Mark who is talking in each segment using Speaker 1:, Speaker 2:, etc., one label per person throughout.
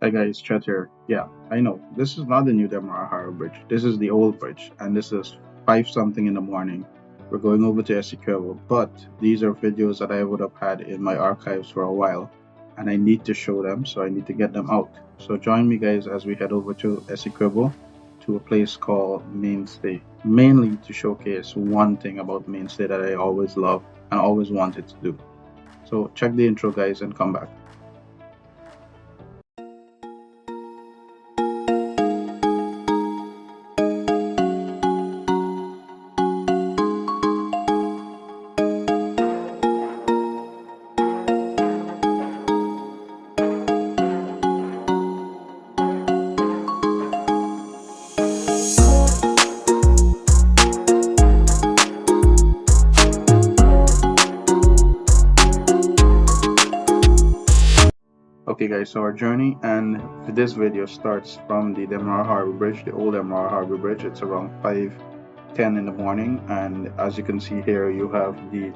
Speaker 1: Hi guys, Chet here. Yeah, I know, this is not the new Demerara Harbour Bridge. This is the old bridge, and this is 5 something in the morning. We're going over to Essequibo, but these are videos that I would have had in my archives for a while, and I need to show them, so I need to get them out. So join me guys as we head over to Essequibo, to a place called Mainstay, mainly to showcase one thing about Mainstay that I always love and always wanted to do. So check the intro guys and come back. Okay guys, so our journey and this video starts from the Demerara Harbour Bridge, the old Demerara Harbour Bridge. It's around 5:10 in the morning, and as you can see here, you have the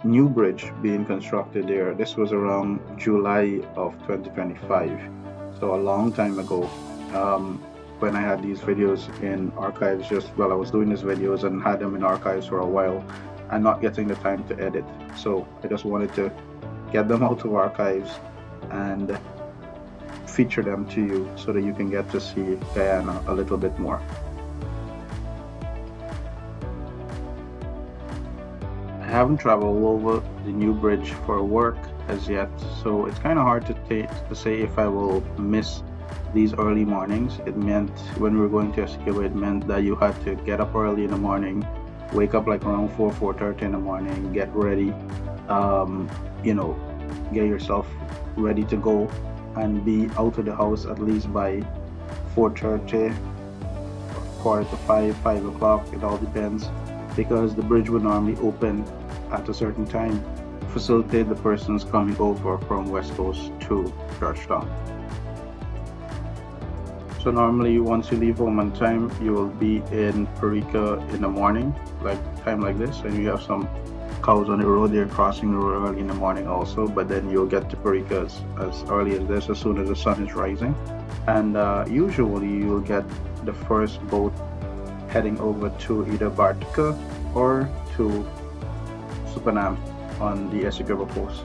Speaker 1: new bridge being constructed there. This was around July of 2025, so a long time ago. When I had these videos in archives, just while I was doing these videos and had them in archives for a while, and not getting the time to edit. So I just wanted to get them out of archives and feature them to you so that you can get to see Guyana a little bit more. I haven't traveled over the new bridge for work as yet, so it's kind of hard to say if I will miss these early mornings. It meant when we were going to Essequibo, it meant that you had to get up early in the morning, wake up like around 4:30 in the morning, get ready, you know, get yourself ready to go and be out of the house at least by 4:30, quarter to 5 o'clock. It all depends, because the bridge would normally open at a certain time, facilitate the persons coming over from West Coast to Georgetown. So normally once you leave home on time, you will be in Parika in the morning, like time like this, and you have some cows on the road. They're crossing the road early in the morning also, but then you'll get to Parika as early as this, as soon as the sun is rising. And usually you'll get the first boat heading over to either Bartica or to Supanam on the Essequibo Coast.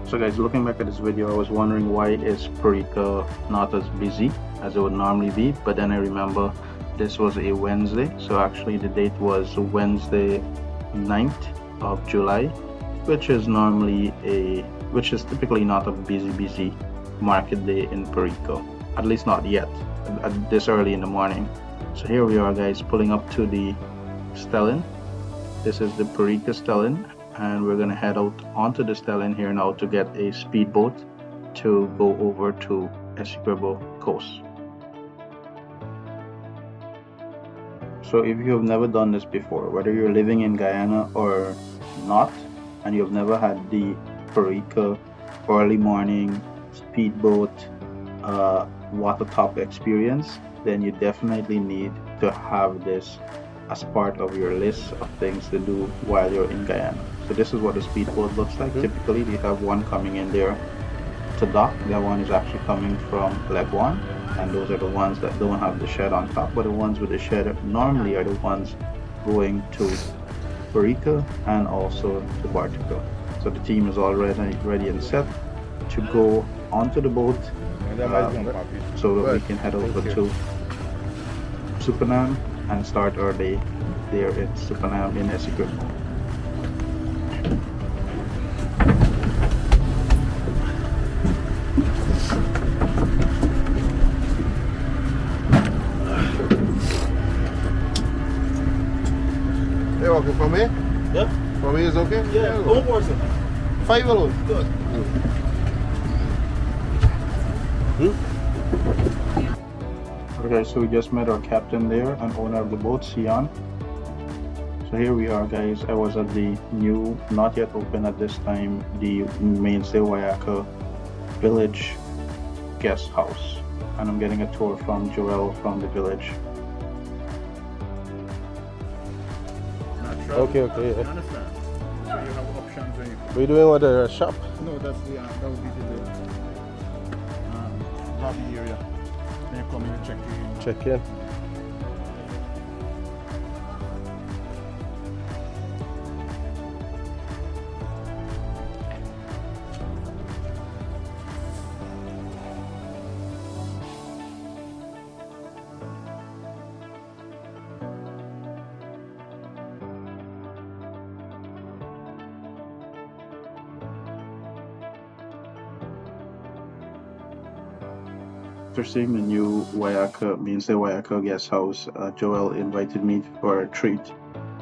Speaker 1: So guys, looking back at this video, I was wondering why is Parika not as busy as it would normally be, but then I remember this was a Wednesday, so actually the date was Wednesday 9th of July, which is typically not a busy market day in Parika, at least not yet, at this early in the morning. So here we are guys, pulling up to the Stellin. This is the Parika Stellin, and we're gonna head out onto the Stellin here now to get a speedboat to go over to Essequibo Coast. So if you have never done this before, whether you're living in Guyana or not, and you've never had the Parika early morning speedboat water top experience, then you definitely need to have this as part of your list of things to do while you're in Guyana. So this is what the speedboat looks like. Typically they have one coming in there to dock. That one is actually coming from leg one, and those are the ones that don't have the shed on top, but the ones with the shed normally are the ones going to Parika and also to Bartica. So the team is already ready and set to go onto the boat so that we can head over to Supanam and start our day there in Supanam in Essequibo.
Speaker 2: Hey, okay, from here?
Speaker 3: Yeah.
Speaker 2: From here is okay?
Speaker 3: Yeah, one person.
Speaker 2: 5 alone?
Speaker 3: Good.
Speaker 1: Okay, so we just met our captain there and owner of the boat, Sion. So here we are guys. I was at the new, not yet open at this time, the Mainstay Whyaka Village guest house, and I'm getting a tour from Joel from the village.
Speaker 2: Okay, yeah.
Speaker 3: You understand? So you have options when you...
Speaker 2: What are you doing with the shop?
Speaker 3: No, that's the, that would be the RV area. Then you come in and check in.
Speaker 4: Check in.
Speaker 1: After seeing the new Mainstay Whyaka guest house, Joel invited me for a treat.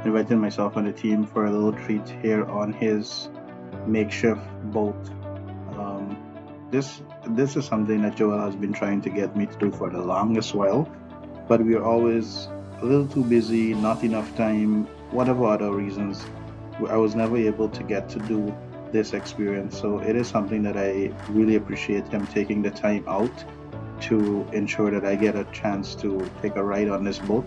Speaker 1: Invited myself and the team for a little treat here on his makeshift boat. Um, this is something that Joel has been trying to get me to do for the longest while, but we are always a little too busy, not enough time, whatever other reasons. I was never able to get to do this experience, so it is something that I really appreciate him taking the time out to ensure that I get a chance to take a ride on this boat.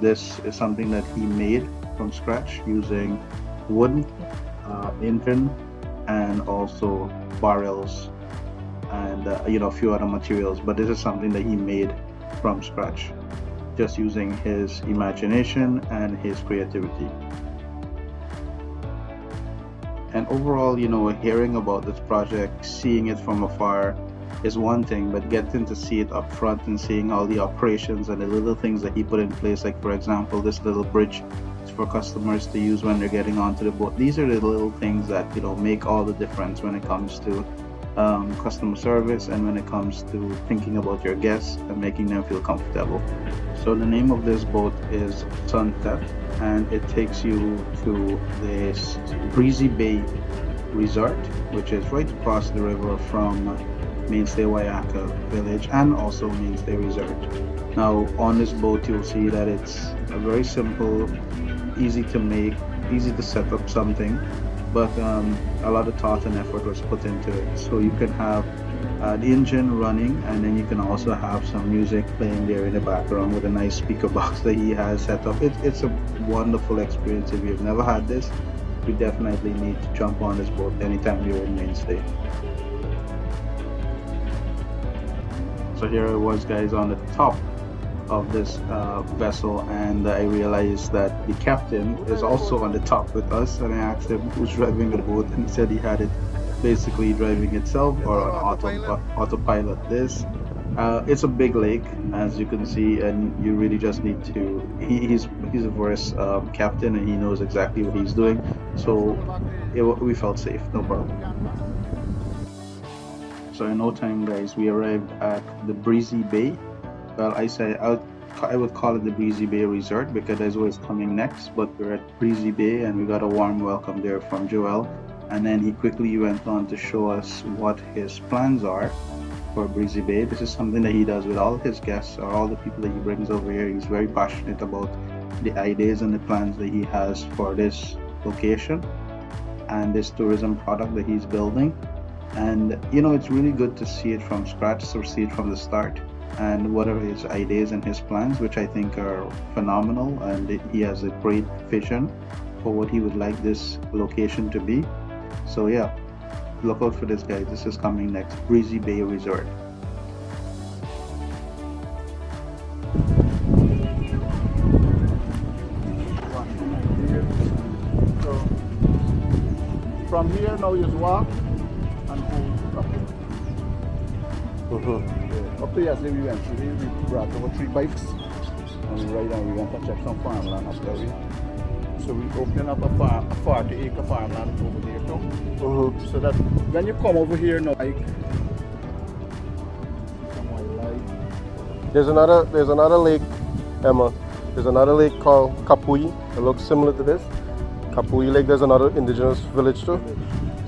Speaker 1: This is something that he made from scratch using wood, engine, and also barrels, and a few other materials. But this is something that he made from scratch, just using his imagination and his creativity. And overall, hearing about this project, seeing it from afar is one thing, but getting to see it up front and seeing all the operations and the little things that he put in place, like for example, this little bridge is for customers to use when they're getting onto the boat. These are the little things that make all the difference when it comes to customer service and when it comes to thinking about your guests and making them feel comfortable. So the name of this boat is Sunset, and it takes you to this Breezy Bay Resort, which is right across the river from Mainstay Whyaka Village and also Mainstay Resort. Now on this boat you'll see that it's a very simple, easy to make, easy to set up something, but a lot of thought and effort was put into it. So you can have the engine running, and then you can also have some music playing there in the background with a nice speaker box that he has set up. It's a wonderful experience. If you've never had this, you definitely need to jump on this boat anytime you're in Mainstay. So here I was, guys, on the top of this vessel, and I realized that the captain is also on the top with us, and I asked him who's driving the boat, and he said he had it basically driving itself or on autopilot. It's a big lake, as you can see, and you really just need to he's a verse captain, and he knows exactly what he's doing, so we felt safe, no problem. So in no time, guys, we arrived at the Breezy Bay. Well, I would call it the Breezy Bay Resort because that's what's coming next. But we're at Breezy Bay, and we got a warm welcome there from Joel. And then he quickly went on to show us what his plans are for Breezy Bay. This is something that he does with all his guests or all the people that he brings over here. He's very passionate about the ideas and the plans that he has for this location and this tourism product that he's building. And it's really good to see it from scratch, so see it from the start, and what are his ideas and his plans, which I think are phenomenal, and he has a great vision for what he would like this location to be. So yeah, look out for this, guys. This is coming next. Breezy Bay Resort.
Speaker 3: So from here now you just walk and go up. Up to yesterday we went. Today we brought over 3 bikes and we ride and we went to check some farmland after we. So we open up a 40-acre farmland over there too. So that when you come over here now, like some wildlife.
Speaker 4: There's another lake, Emma. There's another lake called Kapui. It looks similar to this. Kapui Lake. There's another indigenous village too.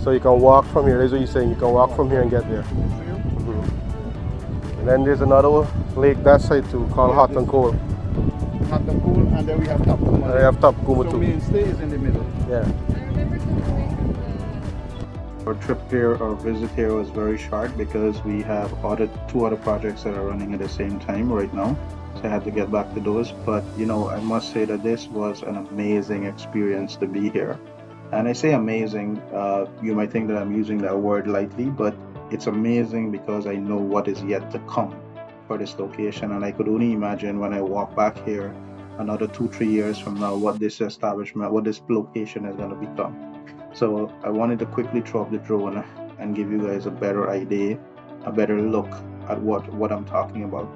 Speaker 4: So you can walk from here. That's what you're saying. You can walk from here and get there. And then there's another lake that side too called Hot and Cold.
Speaker 3: Hot and Cold, and then we have Top Kuma.
Speaker 4: And they have Top Kuma
Speaker 3: so
Speaker 4: too.
Speaker 3: Mainstay is in the middle.
Speaker 4: Yeah.
Speaker 1: Our trip here, our visit here was very short because we have 2 other projects that are running at the same time right now. So I had to get back to those. But I must say that this was an amazing experience to be here. And I say amazing, you might think that I'm using that word lightly, but it's amazing because I know what is yet to come for this location, and I could only imagine when I walk back here another 2-3 years from now what this establishment, what this location is going to become. So I wanted to quickly throw up the drone and give you guys a better idea, a better look at what I'm talking about.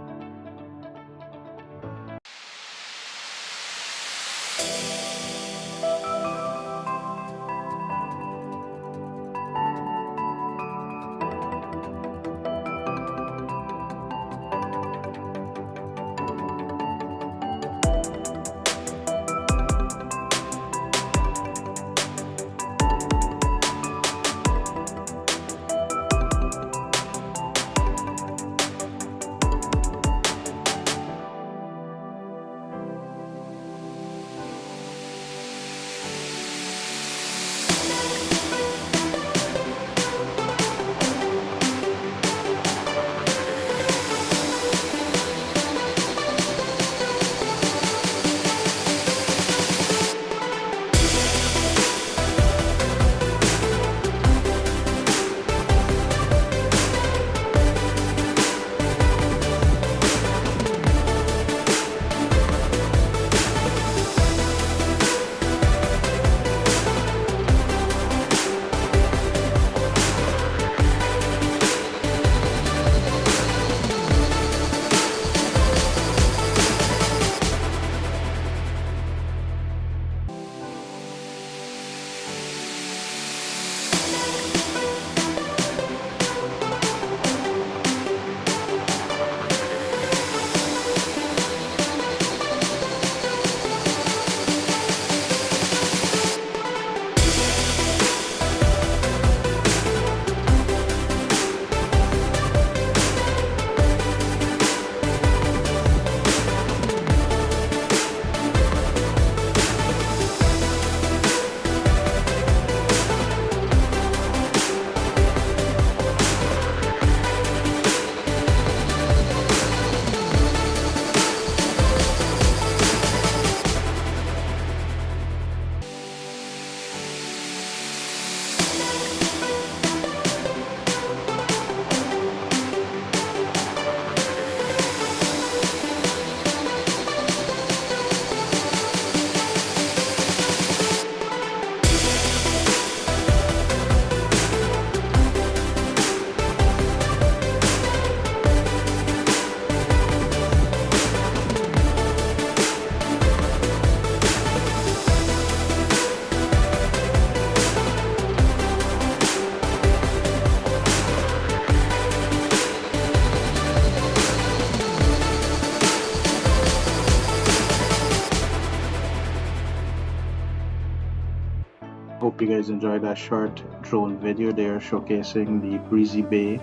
Speaker 1: Hope you guys enjoyed that short drone video there showcasing the Breezy Bay,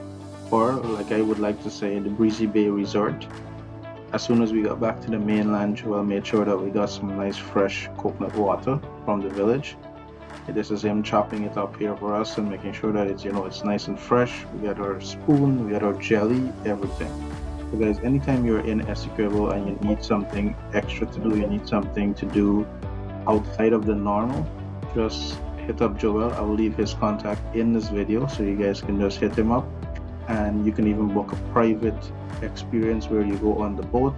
Speaker 1: or like I would like to say, the Breezy Bay Resort. As soon as we got back to the mainland, Joel made sure that we got some nice fresh coconut water from the village. This is him chopping it up here for us and making sure that it's, it's nice and fresh. We got our spoon, we got our jelly, everything. So guys, anytime you're in Essequibo and you need something extra to do, you need something to do outside of the normal, just hit up Joel. I'll leave his contact in this video so you guys can just hit him up, and you can even book a private experience where you go on the boat,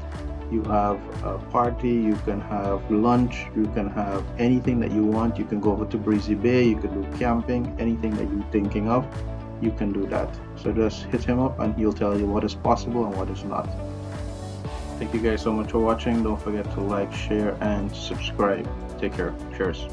Speaker 1: you have a party, you can have lunch, you can have anything that you want. You can go over to Breezy Bay, you can do camping, anything that you're thinking of, you can do that. So just hit him up and he'll tell you what is possible and what is not. Thank you guys so much for watching. Don't forget to like, share, and subscribe. Take care. Cheers.